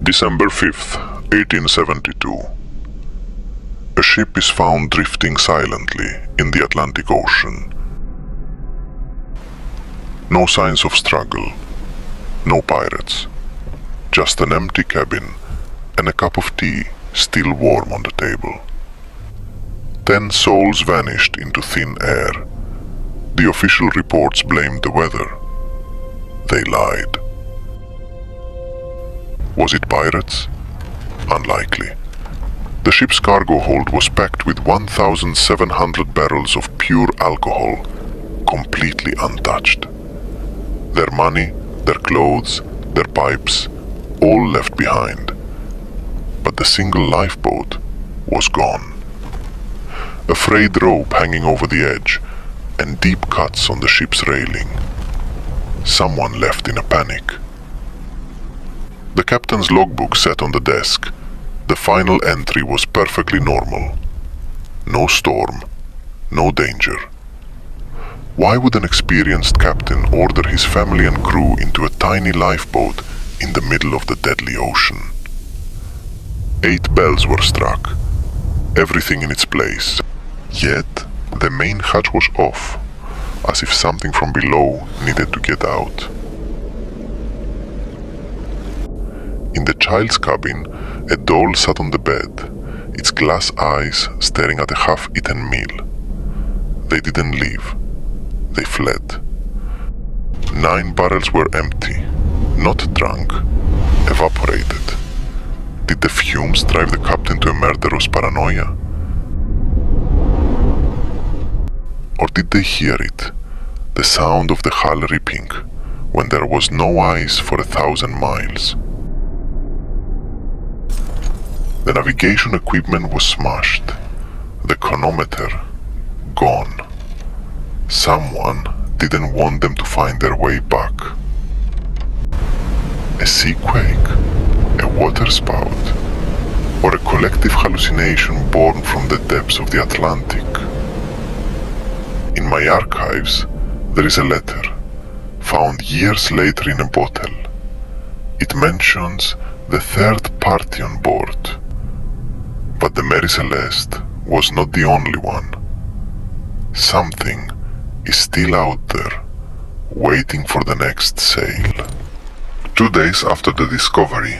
December 5th, 1872. A ship is found drifting silently in the Atlantic Ocean. No signs of struggle, no pirates, just an empty cabin and a cup of tea still warm on the table. 10 souls vanished into thin air. The official reports blamed the weather. They lied. Was it pirates? Unlikely. The ship's cargo hold was packed with 1,700 barrels of pure alcohol, completely untouched. Their money, their clothes, their pipes, all left behind. But the single lifeboat was gone. A frayed rope hanging over the edge, and deep cuts on the ship's railing. Someone left in a panic. The captain's logbook sat on the desk. The final entry was perfectly normal. No storm, no danger. Why would an experienced captain order his family and crew into a tiny lifeboat in the middle of the deadly ocean? 8 bells were struck, everything in its place. Yet, the main hatch was off, as if something from below needed to get out. In the child's cabin, a doll sat on the bed, its glass eyes staring at a half-eaten meal. They didn't leave. They fled. 9 barrels were empty, not drunk, evaporated. Did the fumes drive the captain to a murderous paranoia? Or did they hear it, the sound of the hull ripping, when there was no ice for 1,000 miles? The navigation equipment was smashed, the chronometer gone. Someone didn't want them to find their way back. A sea quake, a water spout, or a collective hallucination born from the depths of the Atlantic. In my archives, there is a letter, found years later in a bottle. It mentions the third party on board. But the Mary Celeste was not the only one. Something is still out there, waiting for the next sail. 2 days after the discovery,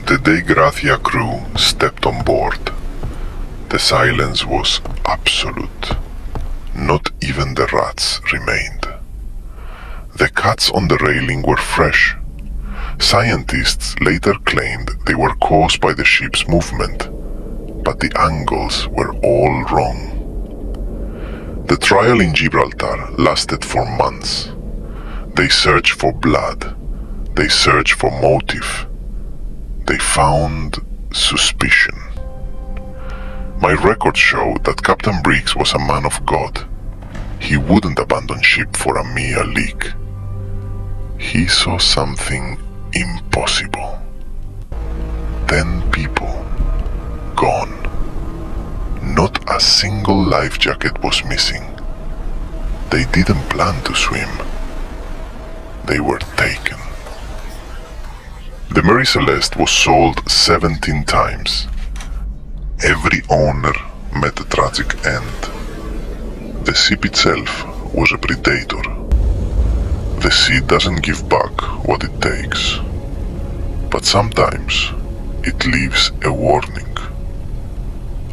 the Dei Gratia crew stepped on board. The silence was absolute. Not even the rats remained. The cuts on the railing were fresh. Scientists later claimed they were caused by the ship's movement, but the angles were all wrong. The trial in Gibraltar lasted for months. They searched for blood. They searched for motive. They found suspicion. My records show that Captain Briggs was a man of God. He wouldn't abandon ship for a mere leak. He saw something impossible. 10 people gone. Not a single life jacket was missing. They didn't plan to swim. They were taken. The Mary Celeste was sold 17 times. Every owner met a tragic end. The ship itself was a predator. The sea doesn't give back what it takes. But sometimes it leaves a warning.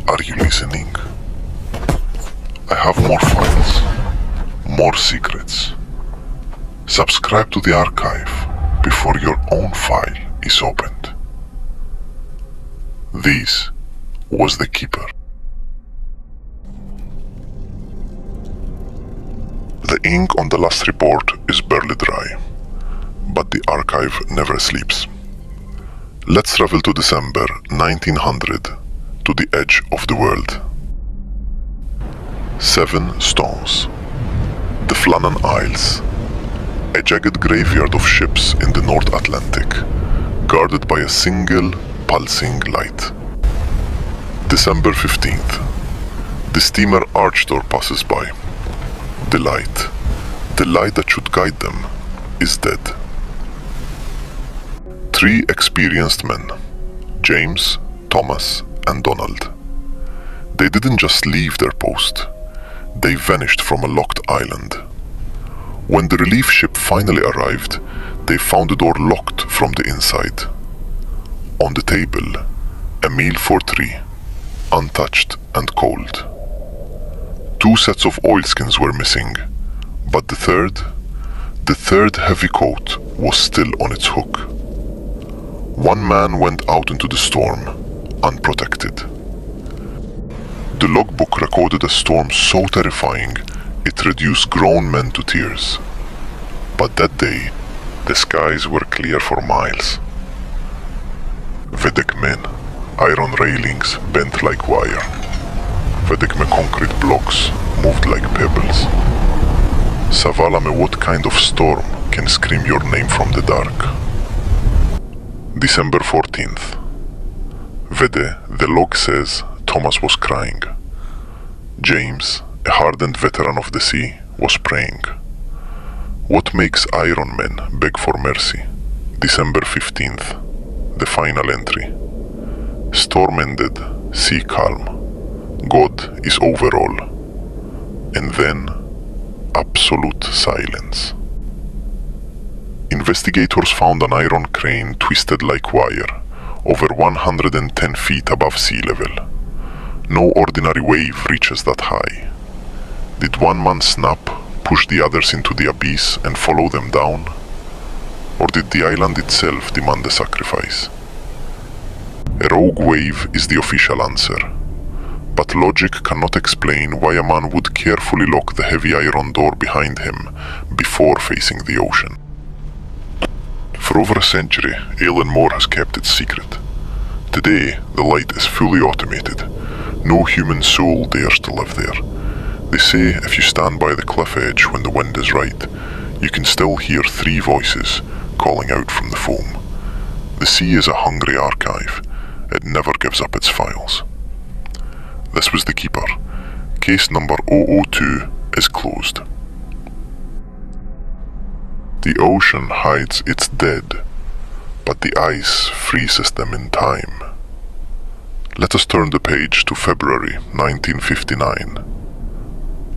Are you listening? I have more files, more secrets. Subscribe to the archive before your own file is opened. This was The Keeper. The ink on the last report is barely dry, but the archive never sleeps. Let's travel to December 1900, to the edge of the world. 7 stones. The Flannan Isles. A jagged graveyard of ships in the North Atlantic, guarded by a single pulsing light. December 15th. The steamer Archdor passes by. The light that should guide them, is dead. 3 experienced men, James, Thomas, and Donald. They didn't just leave their post. They vanished from a locked island. When the relief ship finally arrived, they found the door locked from the inside. On the table, a meal for three, untouched and cold. 2 sets of oilskins were missing, but the third heavy coat was still on its hook. One man went out into the storm, unprotected. The logbook recorded a storm so terrifying it reduced grown men to tears. But that day, the skies were clear for miles. Vedekmen, iron railings bent like wire. Vedekme concrete blocks moved like pebbles. Savalame, what kind of storm can scream your name from the dark? December 14th. Vede, the log says Thomas was crying. James, a hardened veteran of the sea, was praying. What makes Iron Men beg for mercy? December 15th, the final entry. Storm ended, sea calm. God is over all. And then, absolute silence. Investigators found an iron crane twisted like wire, over 110 feet above sea level. No ordinary wave reaches that high. Did one man snap, push the others into the abyss and follow them down? Or did the island itself demand a sacrifice? A rogue wave is the official answer, but logic cannot explain why a man would carefully lock the heavy iron door behind him before facing the ocean. For over a century, Alan Moore has kept its secret. Today, the light is fully automated. No human soul dares to live there. They say if you stand by the cliff edge when the wind is right, you can still hear 3 voices calling out from the foam. The sea is a hungry archive. It never gives up its files. This was The Keeper. Case number 002 is closed. The ocean hides its dead, but the ice freezes them in time. Let us turn the page to February 1959.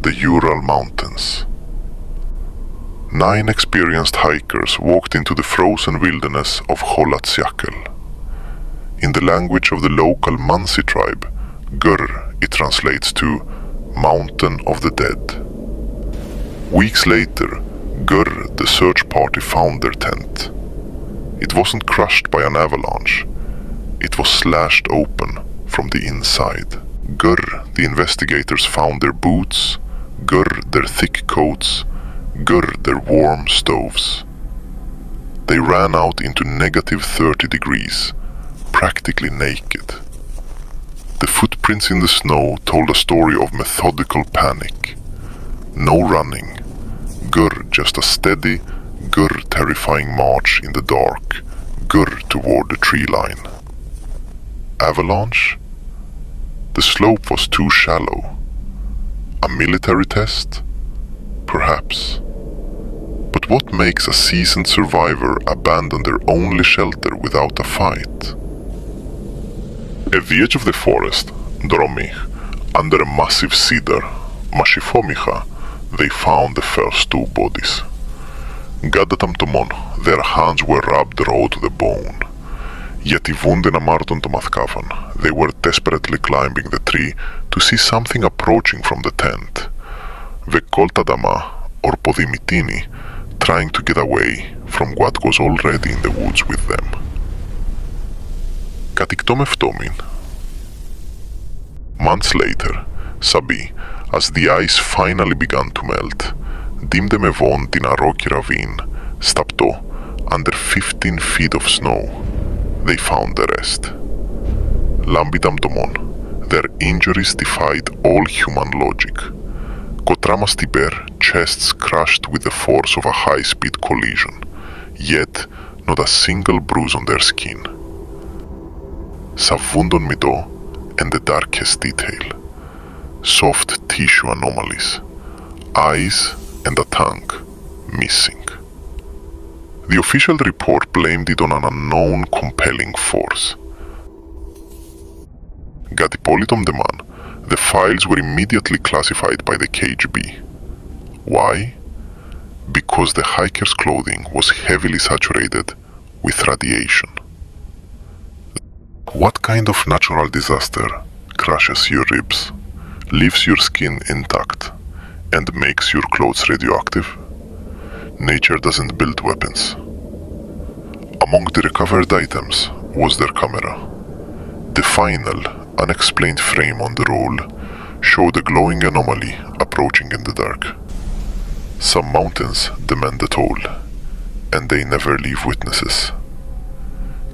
The Ural Mountains. 9 experienced hikers walked into the frozen wilderness of Kholatsyakel. In the language of the local Mansi tribe, Gur, it translates to Mountain of the Dead. Weeks later, Gur, the search party, found their tent. It wasn't crushed by an avalanche. It was slashed open from the inside. Gur, the investigators found their boots, Gur, their thick coats, Gur, their warm stoves. They ran out into negative 30 degrees, practically naked. The footprints in the snow told a story of methodical panic. No running. Gur, just a steady, Gur terrifying march in the dark, Gur toward the tree line. Avalanche? The slope was too shallow. A military test? Perhaps. But what makes a seasoned survivor abandon their only shelter without a fight? At the edge of the forest, Dromich, under a massive cedar, Mashifomicha, they found the first 2 bodies. Gadatamtomon, their hands were rubbed raw to the bone. Yet οι βούνται αμάρτων το μαθκάβαν. They were desperately climbing the tree to see something approaching from the tent. Vekoltadama, or Podimitini, trying to get away from what was already in the woods with them. Κατοικτό με φτώμην. Months later, Sabi, as the ice finally began to melt, δίμτε με βόν την Aroki ravine, σταπτό, under 15 feet of snow. They found the rest. Lambidam domon, their injuries defied all human logic. Kotramas tiber, chests crushed with the force of a high-speed collision, yet not a single bruise on their skin. Savundon mito, and the darkest detail. Soft tissue anomalies, eyes and a tongue missing. The official report blamed it on an unknown compelling force. Gadipolitom Deman, the files were immediately classified by the KGB. Why? Because the hiker's clothing was heavily saturated with radiation. What kind of natural disaster crushes your ribs, leaves your skin intact, and makes your clothes radioactive? Nature doesn't build weapons. Among the recovered items was their camera. The final, unexplained frame on the roll showed a glowing anomaly approaching in the dark. Some mountains demand a toll, and they never leave witnesses.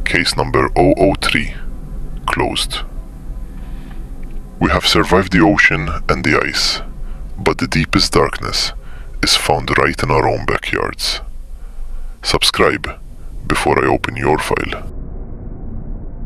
Case number 003, closed. We have survived the ocean and the ice, but the deepest darkness is found right in our own backyards. Subscribe before I open your file.